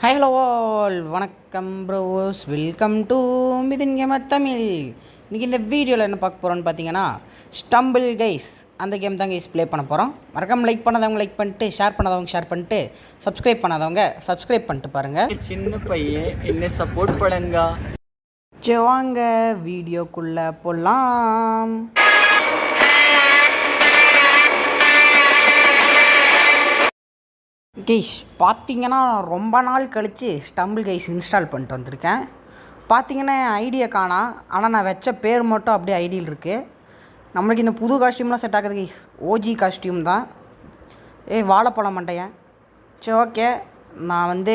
Hi hello all வணக்கம் bros, welcome to Mithin gamer Tamil. இன்றைக்கி இந்த வீடியோவில் என்ன பார்க்க போகிறோன்னு பார்த்தீங்கன்னா, ஸ்டம்பிள் கைஸ் அந்த கேம் தான் கைஸ் ப்ளே பண்ண போகிறோம். மறக்காம லைக் பண்ணாதவங்க லைக் பண்ணிட்டு, ஷேர் பண்ணாதவங்க ஷேர் பண்ணிட்டு, சப்ஸ்கிரைப் பண்ணாதவங்க சப்ஸ்கிரைப் பண்ணிட்டு பாருங்கள். சின்ன பையன் என்ன சப்போர்ட் பண்ணுங்க. சரி வாங்க வீடியோக்குள்ளே போகலாம். கைஸ் பார்த்தீங்கன்னா ரொம்ப நாள் கழித்து ஸ்டம்பிள் கைஸ் இன்ஸ்டால் பண்ணிட்டு வந்திருக்கேன். பார்த்தீங்கன்னா ஐடியை காணா, ஆனால் நான் வச்ச பேர் மட்டும் அப்படியே ஐடியில் இருக்குது. நம்மளுக்கு இந்த புது காஸ்டியூம்லாம் செட் ஆகுது கைஸ், ஓஜி காஸ்டியூம் தான். வாழைப்பழம் மண்டையன். சரி ஓகே, நான்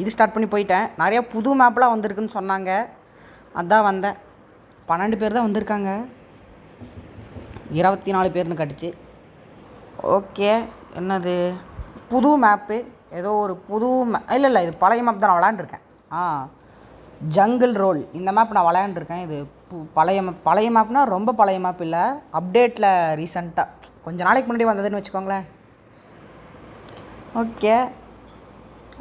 இது ஸ்டார்ட் பண்ணி போயிட்டேன். நிறையா புது மேப்லாம் வந்திருக்குன்னு சொன்னாங்க, அதான் வந்தேன். 12 பேர் தான் வந்திருக்காங்க, 24 பேர்னு கட்டுச்சு. ஓகே, என்னது புது மேப்பு, ஏதோ ஒரு புது இல்லை இது பழைய மேப் தான் நான் விளையாண்டுருக்கேன். ஜங்கிள் ரோல் இந்த மேப் நான் விளையாண்டுருக்கேன். இது பழைய மேப்னால் ரொம்ப பழைய மேப் இல்லை, அப்டேட்டில் ரீசெண்டாக கொஞ்சம் நாளைக்கு முன்னாடி வந்ததுன்னு வச்சுக்கோங்களேன். ஓகே,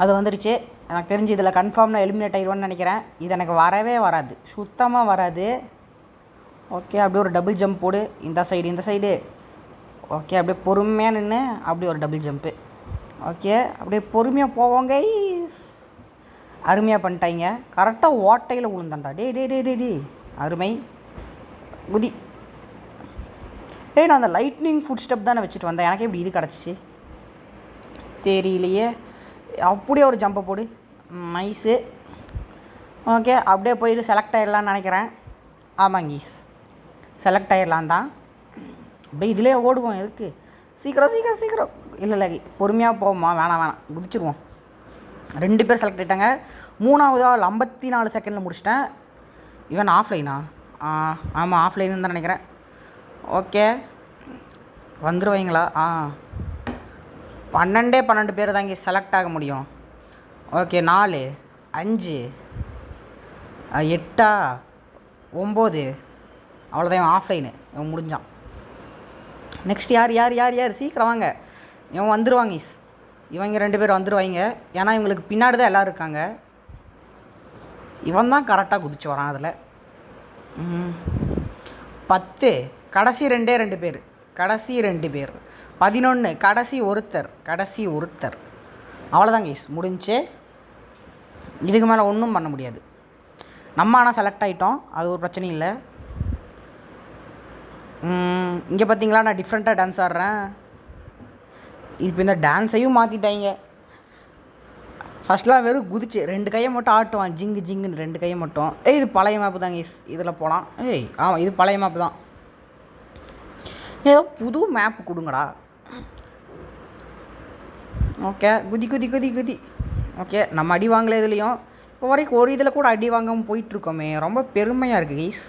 அது வந்துடுச்சு. எனக்கு தெரிஞ்சு இதில் கன்ஃபார்ம் நான் எலிமினேட் ஆகிடுவேன்னு நினைக்கிறேன். இது எனக்கு வரவே வராது, சுத்தமாக வராது. ஓகே, அப்படியே ஒரு டபுள் ஜம்ப் போடு, இந்த சைடு. ஓகே, அப்படியே பொறுமையாக நின்று அப்படியே ஒரு டபுள் ஜம்ப்பு. ஓகே, அப்படியே பொறுமையாக போவோங்க. அருமையாக பண்ணிட்டாங்க. கரெக்டாக ஓட்டையில் விழுந்தாண்டா. டே அருமை குதி. நான் அந்த லைட்னிங் ஃபுட் ஸ்டெப் தானே வச்சுட்டு வந்தேன், எனக்கே இப்படி இது கிடச்சிச்சு தெரியலையே. அப்படியே ஒரு ஜம்பை போடு, நைஸு. ஓகே, அப்படியே போயிட்டு செலக்ட் ஆகிடலான்னு நினைக்கிறேன். ஆமாங்கீஸ், செலக்ட் ஆகிடலாம் தான். அப்படியே இதிலே ஓடுவோம். எதுக்கு சீக்கிரம் இல்லை பொறுமையாக போவோமா, வேணாம் குதிச்சிடுவோம். 2 பேர் செலக்ட் ஆகிட்டாங்க. 3வது ஆள் 54 செகண்டில் முடிச்சிட்டேன். இவன் ஆஃப்லைனா? ஆமாம், ஆஃப்லைன்னு தான் நினைக்கிறேன். ஓகே, வந்துடுவீங்களா? 12 பேர் தான் இங்கே செலக்ட் ஆக முடியும். ஓகே, 4 5 8 9 அவ்வளோதான். இவன் ஆஃப்லைனு, இவன் முடிஞ்சான். நெக்ஸ்ட் யார் சீக்கிரம் வாங்க. இவன் வந்துடுவாங்க. இவங்க 2 பேர் வந்துடுவாங்க, ஏன்னா இவங்களுக்கு பின்னாடி தான் எல்லோரும் இருக்காங்க. இவன் தான் கரெக்டாக குதிச்சு வரான். அதில் 10 கடைசி 2 பேர், கடைசி 2 பேர். 11 கடைசி ஒருத்தர். அவ்வளோதாங்க கைஸ், முடிஞ்சு. இதுக்கு மேலே ஒன்றும் பண்ண முடியாது. நம்ம ஆனால் செலக்ட் ஆகிட்டோம், அது ஒரு பிரச்சனையும் இல்லை. இங்கே பார்த்தீங்களா, நான் டிஃப்ரெண்ட்டாக டான்ஸ் ஆடுறேன். இப்போ இந்த டான்ஸையும் மாற்றிட்டாங்க. ஃபஸ்ட்லாம் வெறும் குதிச்சு 2 கையை மட்டும் ஆட்டுவான், ஜிங்குன்னு 2 கையை மட்டும். இது பழைய மேப்பு தாங்க இதில் போகலாம். ஆமாம், இது பழைய மேப்பு தான். ஏதோ புது மேப்பு கொடுங்கடா. ஓகே, குதி. ஓகே, நம்ம அடி வாங்கல இதுலேயும். இப்போ வரைக்கும் ஒரு இதில் கூட அடி வாங்காமல் போயிட்டுருக்கோமே, ரொம்ப பெருமையாக இருக்குது கைஸ்.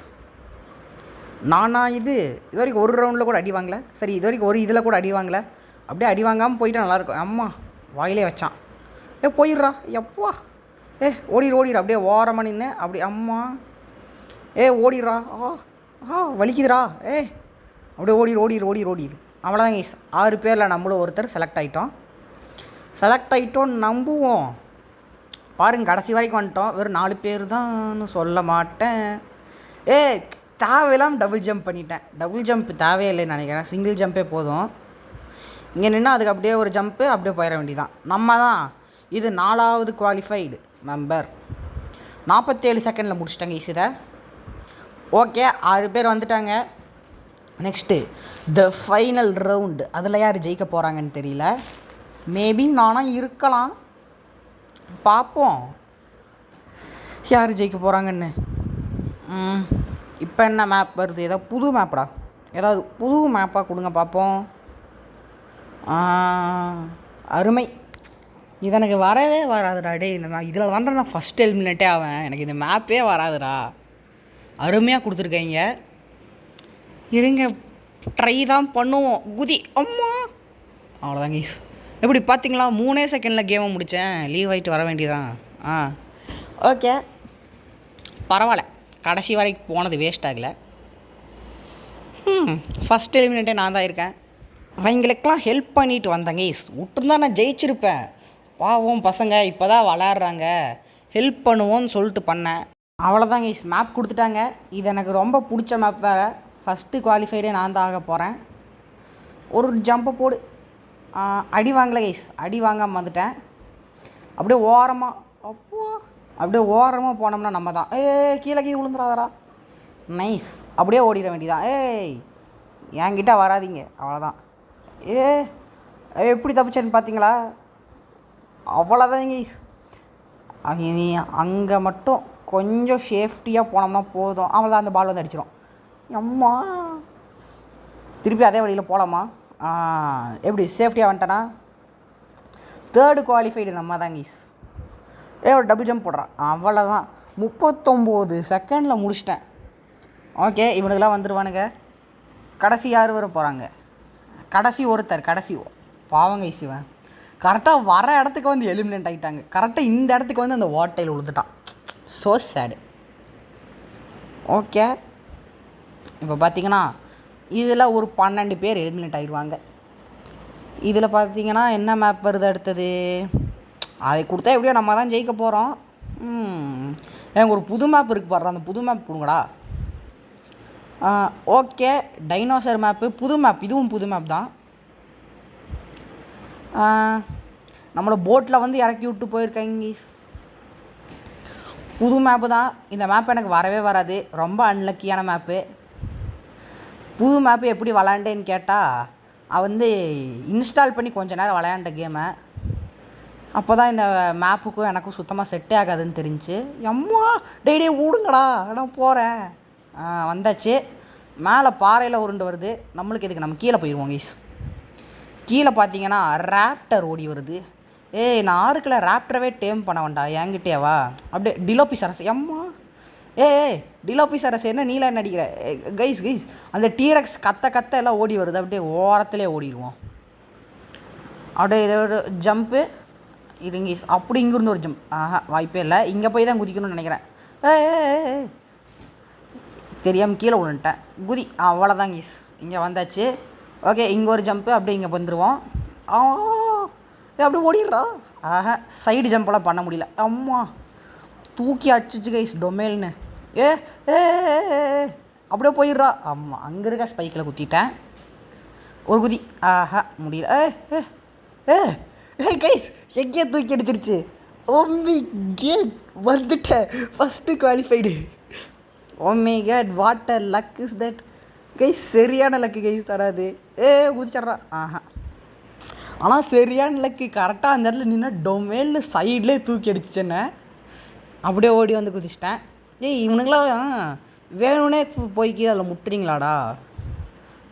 இது வரைக்கும் ஒரு ரவுண்டில் கூட அடி வாங்கலை. சரி, இது வரைக்கும் ஒரு இதில் கூட அடி வாங்கலை. அப்படியே அடி வாங்காமல் போயிட்டா நல்லாயிருக்கும். அம்மா வாயிலே வச்சான். போயிடுறா எப்பா. ஓடிடு அப்படியே ஓரமாக நின்று அப்படி. அம்மா ஓடிடுறா. வலிக்குதுடா. அப்படியே ஓடிடு. அவ்வளோதான் கைஸ், 6 பேரில் நம்மளும் ஒருத்தர் செலக்ட் ஆகிட்டோம். நம்புவோம். பாருங்க, கடைசி வரைக்கும் வந்துட்டோம். வெறும் 4 பேர் தான்னு சொல்ல மாட்டேன். தேவையில்லாமல் டபுள் ஜம்ப் பண்ணிட்டேன். டபுள் ஜம்ப் தேவையில்லைன்னு நினைக்கிறேன், சிங்கிள் ஜம்பே போதும். இங்கே நின்று அதுக்கு அப்படியே ஒரு ஜம்ப்பு, அப்படியே போயிட வேண்டியதான். நம்ம தான் இது 4வது குவாலிஃபைடு மெம்பர். 47 செகண்டில் முடிச்சிட்டாங்க இதை. ஓகே, 6 பேர் வந்துட்டாங்க. Next the final round. அதில் யார் ஜெயிக்க போகிறாங்கன்னு தெரியல. மேபி நானாக இருக்கலாம், பார்ப்போம் யார் ஜெயிக்க போகிறாங்கன்னு. இப்போ என்ன மேப் வருது? ஏதாவது புது மேப்படா, ஏதாவது புது மேப்பாக கொடுங்க பார்ப்போம். அருமை. இது எனக்கு வரவே வராதுடா. இந்த இதில் தான்டா நான் ஃபஸ்ட் எலிமினேட்டே ஆவேன். எனக்கு இந்த மேப்பே வராதுடா. அருமையாக கொடுத்துருக்கீங்க. இருங்க, ட்ரை தான் பண்ணுவோம். குதி. அம்மா அவ்வளோதாங்க. எப்படி பார்த்தீங்களா, 3 செகண்டில் கேமை முடித்தேன். லீவ் ஆகிட்டு வர வேண்டியதான். ஓகே, பரவாயில்ல, கடைசி வரைக்கும் போனது வேஸ்ட் ஆகலை. ஃபஸ்ட் எலிமினேட்டே நான் தான் இருக்கேன். அவங்களுக்கெல்லாம் ஹெல்ப் பண்ணிட்டு வந்தேங்க. விட்டுருந்தா நான் ஜெயிச்சிருப்பேன். பாவம் பசங்க இப்போ தான் விளாட்றாங்க, ஹெல்ப் பண்ணுவோன்னு சொல்லிட்டு பண்ணேன். அவ்வளோதான் கைஸ், மேப் கொடுத்துட்டாங்க. இது எனக்கு ரொம்ப பிடிச்ச மேப் வேறு. ஃபஸ்ட்டு குவாலிஃபைடே நான் தான் ஆக போகிறேன். ஒரு ஜம்பை போடு. அடி வாங்கலை கைஸ், அடி வாங்காமல் வந்துட்டேன். அப்படியே ஓரமாக அப்படியே ஓரமாக போனோம்னா நம்ம தான். கீழே விழுந்துடாதரா. நைஸ், அப்படியே ஓடிட வேண்டியதான். என்கிட்ட வராதிங்க, அவ்வளோதான். எப்படி தப்பிச்சேன்னு பார்த்தீங்களா? அவ்வளோதான் கைஸ். நீ அங்கே மட்டும் கொஞ்சம் சேஃப்டியாக போனோம்னா போதும். அவ்வளோதான், அந்த பால் வந்து அடிச்சிடும். அம்மா திருப்பி அதே வழியில் போகலாமா? எப்படி சேஃப்டியாக வந்துட்டேனா? தேர்டு குவாலிஃபைடு நம்ம தான் கைஸ். ஒரு டபுள் ஜம்ப் போடுறான். அவ்வளோதான், 39 செகண்டில் முடிச்சிட்டேன். ஓகே, இவனுக்கெல்லாம் வந்துடுவானுங்க. கடைசி யார் வர போகிறாங்க? கடைசி ஒருத்தர், கடைசி பாவங்க கைஸ். இவன் கரெக்டாக வர இடத்துக்கு வந்து எலிமினேட் ஆகிட்டாங்க. கரெக்டாக இந்த இடத்துக்கு வந்து அந்த ஓட்டையில் விழுந்துட்டான். ஸோ சேடு. ஓகே, இப்போ பார்த்தீங்கன்னா இதில் ஒரு 12 பேர் எலிமினேட் ஆகிடுவாங்க. இதில் பார்த்தீங்கன்னா என்ன மேப் வருது அடுத்தது? அதை கொடுத்தா எப்படியோ நம்ம தான் ஜெயிக்க போகிறோம். எனக்கு ஒரு புது மேப் இருக்குது பாடுறா, அந்த புது மேப் கொடுங்கடா. ஓகே, டைனோசர் மேப்பு, புது மேப். இதுவும் புது மேப் தான். நம்மளை போட்டில் வந்து இறக்கி விட்டு போயிருக்காங்க. புது மேப்பு தான். இந்த மேப் எனக்கு வரவே வராது, ரொம்ப அன்லக்கியான மேப்பு. புது மேப்பு எப்படி விளாண்டேன்னு கேட்டால் வந்து இன்ஸ்டால் பண்ணி கொஞ்ச நேரம் விளையாண்ட கேமை. அப்போ தான் இந்த மேப்புக்கும் எனக்கும் சுத்தமாக செட்டே ஆகாதுன்னு தெரிஞ்சு, அம்மா டெய்லி ஊடுங்கடா நான் போகிறேன். வந்தாச்சு. மேலே பாறையில் உருண்டு வருது. நம்மளுக்கு இதுக்கு நம்ம கீழே போயிடுவோம் கைஸ். கீழே பார்த்தீங்கன்னா ராப்டர் ஓடி வருது. நான் ஆறுக்குள்ள ராப்டரவே டேம் பண்ண வேண்டாம், என்கிட்டேவா? அப்படியே டிலோபிசரஸ். அம்மா டிலோபிசரஸ் என்ன நீல என்ன அடிக்கிற? கைஸ் அந்த டீரக்ஸ் கத்த எல்லாம் ஓடி வருது. அப்படியே ஓரத்துலேயே ஓடிடுவோம். அப்படியே இதோட ஜம்ப்பு இருங்க. அப்படி இங்கேருந்து ஒரு ஜம்ப். வாய்ப்பே இல்லை. இங்கே போய் தான் குதிக்கணும்னு நினைக்கிறேன். தெரியாமல் கீழே விழுந்துட்டேன். குதி. அவ்வளோதான் கீஸ், இங்கே வந்தாச்சு. ஓகே, இங்கே ஒரு ஜம்ப்பு. அப்படியே இங்கே வந்துடுவோம். அப்படியே ஓடிடுறா. சைடு ஜம்பெல்லாம் பண்ண முடியல. அம்மா தூக்கி அடிச்சிச்சு கைஸ் டொமேல்னு. அப்படியே போயிடுறா. ஆமாம், அங்கே இருக்க ஸ்பைக்கில் குத்திட்டேன். ஒரு குதி. முடியல. கைஸ் எங்கேயே தூக்கி அடிச்சிருச்சு. ஓமி கேட், வந்துட்டேன். First qualified. Oh my god, what a luck is that guys. சரியான லக்கு கைஸ் தராது. குதிச்சிட்றா. ஆனால் சரியான லக்கு. கரெக்டாக அந்த இடத்துல நின்று டொமேல்னு சைட்லேயே தூக்கி அடிச்சிச்சேன்னு அப்படியே ஓடி வந்து குதிச்சிட்டேன். இவனுங்களாம் வேணும்னே போய்க்கி அதில் முட்டுறீங்களாடா?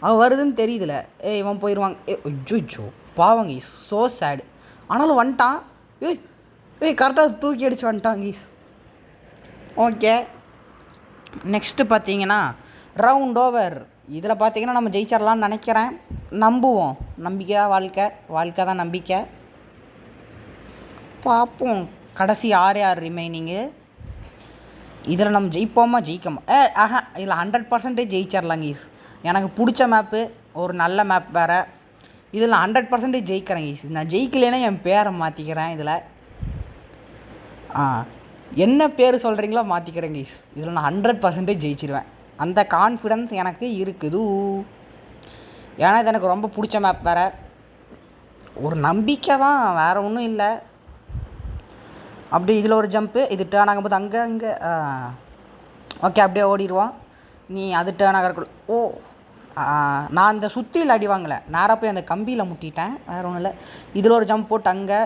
அவன் வருதுன்னு தெரியுதுல. இவன் போயிடுவாங்க. ஐயோ பாவம் கீஸ், ஸோ சேடு. ஆனாலும் வந்துட்டான். கரெக்டாக தூக்கி அடித்து வந்துட்டான் கீஸ். ஓகே, நெக்ஸ்ட்டு பார்த்தீங்கன்னா ரவுண்ட் ஓவர். இதில் பார்த்தீங்கன்னா நம்ம ஜெயிச்சிடலான்னு நினைக்கிறேன். நம்புவோம். நம்பிக்கை வாழ்க்கை தான் நம்பிக்கை. பார்ப்போம் கடைசி 6 ரிமைனிங்கு. இதில் நம்ம ஜெயிக்கோமா? இதில் 100% ஜெயிச்சிடலாம் கீஸ். எனக்கு பிடிச்ச மேப்பு, ஒரு நல்ல மேப் வேறு. இதில் 100% ஜெயிக்கிறேன் கீஸ். நான் ஜெயிக்கலைன்னா என் பேரை மாற்றிக்கிறேன். இதில் என்ன பேர் சொல்கிறீங்களோ மாற்றிக்கிறேன் கீஸ். இதில் நான் 100% ஜெயிச்சிடுவேன். அந்த கான்ஃபிடன்ஸ் எனக்கு இருக்குது. ஏன்னா இது எனக்கு ரொம்ப பிடிச்ச மேப் வேறு. ஒரு நம்பிக்கை தான், வேறு ஒன்றும் இல்லை. அப்படி இதில் ஒரு ஜம்ப்பு. இது டேர்ன் ஆகும்போது அங்கே ஓகே அப்படியே ஓடிடுவோம். நீ அது டேர்ன் ஆகிறக்குள்ள நான் அந்த சுற்றியில் அடி வாங்கலை, நேராக போய் அந்த கம்பியில் முட்டிட்டேன். வேறு ஒன்றும் இல்லை. இதில் ஒரு ஜம்ப் போட்டு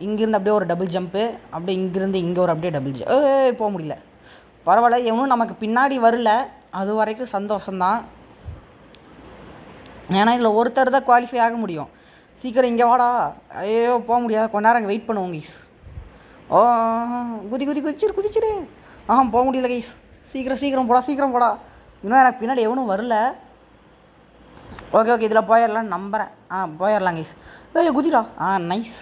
இங்கேருந்து அப்படியே ஒரு டபுள் ஜம்ப்பு. அப்படியே இங்கேருந்து இங்கே ஒரு அப்படியே டபுள் போக முடியல. பரவாயில்ல, எவனும் நமக்கு பின்னாடி வரல, அது வரைக்கும் சந்தோஷம்தான். ஏன்னா இதில் ஒருத்தர் தான் குவாலிஃபை ஆக முடியும். சீக்கிரம் இங்கே வாடா. ஐயோ போக முடியாது, கொஞ்ச நேரம் அங்கே வெயிட் பண்ணுவோம் கைஸ். குதிச்சிரு. போக முடியல கைஸ். சீக்கிரம் போடா. இன்னும் எனக்கு பின்னாடி எவனும் வரல. ஓகே இதில் போயிடலான்னு நம்புகிறேன். போயிடலாம் கைஸ். குதிடா. நைஸ்.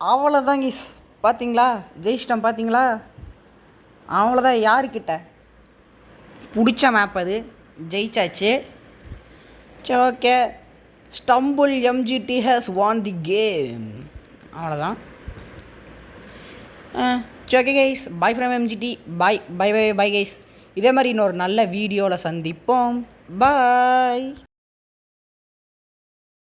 அவ்வளோதான் கைஸ். பார்த்தீங்களா, ஜெயிச்சிட்டேன் பார்த்தீங்களா? அவ்வளோதான். யாருக்கிட்ட பிடிச்ச மேப் அது, ஜெயிச்சாச்சு. சரி okay, stumble MGT has won the game. அவ்வளோதான். Okay guys, bye from MGT. Bye bye bye bye guys. இதே மாதிரி இன்னொரு நல்ல வீடியோவில் சந்திப்போம். பாய்.